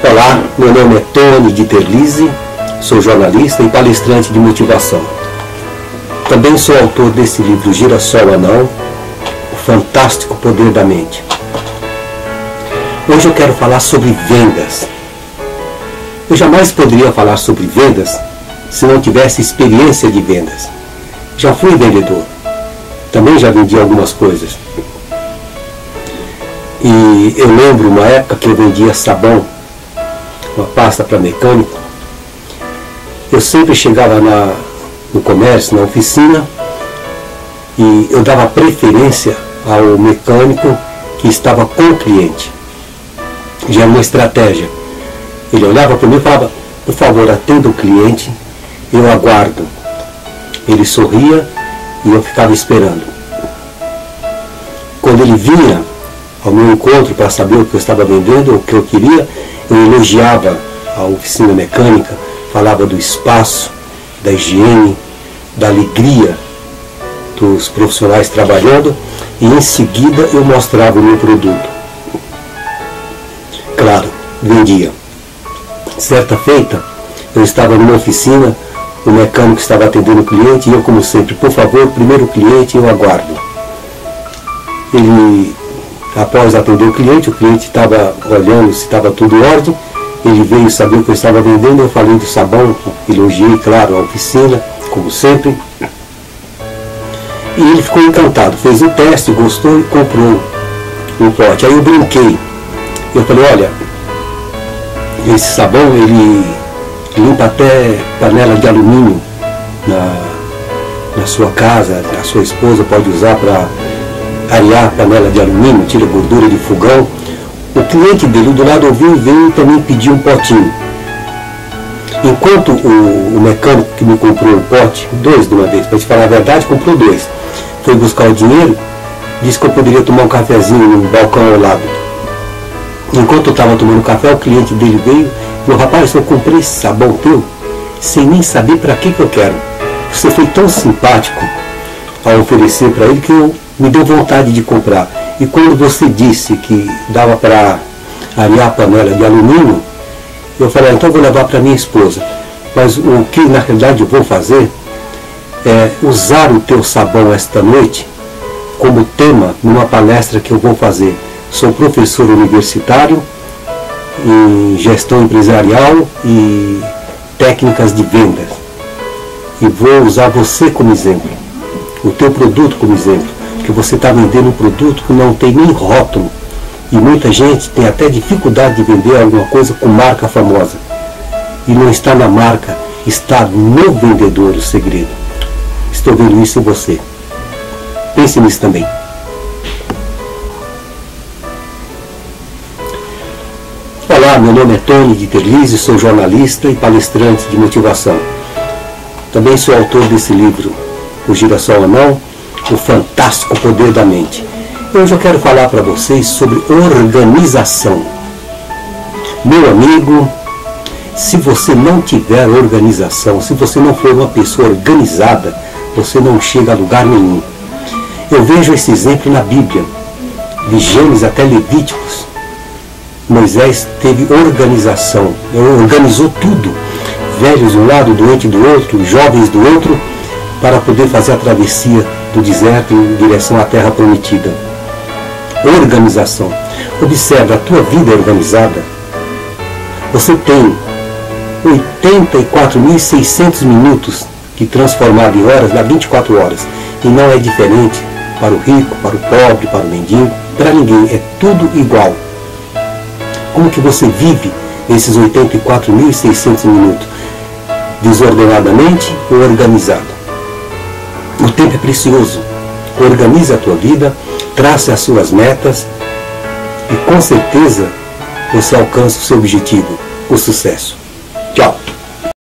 Olá, meu nome é Tony Dieterlise, sou jornalista e palestrante de motivação. Também sou autor desse livro Girassol Anão, O Fantástico Poder da Mente. Hoje eu quero falar sobre vendas. Eu jamais poderia falar sobre vendas se não tivesse experiência de vendas. Já fui vendedor, também já vendi algumas coisas. E eu lembro uma época que eu vendia sabão, uma pasta para mecânico. Eu sempre chegava no comércio, na oficina, e eu dava preferência ao mecânico que estava com o cliente. Já era uma estratégia. Ele olhava para mim e falava: por favor, atenda o cliente, eu aguardo. Ele sorria e eu ficava esperando. Quando ele vinha ao meu encontro para saber o que eu estava vendendo, o que eu queria, eu elogiava a oficina mecânica, falava do espaço, da higiene, da alegria dos profissionais trabalhando, e em seguida eu mostrava o meu produto. Claro, vendia. Certa feita, eu estava numa oficina, o mecânico estava atendendo o cliente, e eu, como sempre: por favor, primeiro cliente, eu aguardo. Ele, após atender o cliente estava olhando se estava tudo em ordem. Ele veio saber o que eu estava vendendo, eu falei do sabão, elogiei, claro, a oficina, como sempre. E ele ficou encantado, fez o teste, gostou e comprou um pote. Aí eu brinquei, eu falei: olha, esse sabão ele limpa até panela de alumínio na sua casa, a sua esposa pode usar para arear a panela de alumínio, tira gordura de fogão. O cliente dele do lado ouviu e veio também pedir um potinho. Enquanto o mecânico que me comprou um pote, dois de uma vez, para te falar a verdade, comprou dois, foi buscar o dinheiro, disse que eu poderia tomar um cafezinho no balcão ao lado. Enquanto eu estava tomando café, o cliente dele veio e falou: rapaz, eu comprei esse sabão teu sem nem saber para que eu quero. Você foi tão simpático ao oferecer para ele que me deu vontade de comprar. E quando você disse que dava para arear a panela de alumínio, eu falei: então eu vou levar para minha esposa. Mas o que na realidade eu vou fazer é usar o teu sabão esta noite como tema numa palestra que eu vou fazer. Sou professor universitário em gestão empresarial e técnicas de vendas. E vou usar você como exemplo, o teu produto como exemplo. Que você está vendendo um produto que não tem nem rótulo, e muita gente tem até dificuldade de vender alguma coisa com marca famosa, e não está na marca, está no vendedor o segredo. Estou vendo isso em você. Pense nisso também. Olá, meu nome é Tony Dieterlise, sou jornalista e palestrante de motivação. Também sou autor desse livro, O Girassol Anão, O Fantástico Poder da Mente. Hoje eu quero falar para vocês sobre organização. Meu amigo, se você não tiver organização, se você não for uma pessoa organizada, você não chega a lugar nenhum. Eu vejo esse exemplo na Bíblia, de Gênesis até Levíticos. Moisés teve organização, organizou tudo, velhos de um lado, doente do outro, jovens do outro, para poder fazer a travessia do deserto em direção à terra prometida. Organização. Observe, a tua vida é organizada. Você tem 84.600 minutos que transformado em horas dá 24 horas. E não é diferente para o rico, para o pobre, para o mendigo, para ninguém. É tudo igual. Como que você vive esses 84.600 minutos? Desordenadamente ou organizado? O tempo é precioso. Organize a tua vida, trace as suas metas e com certeza você alcança o seu objetivo, o sucesso. Tchau!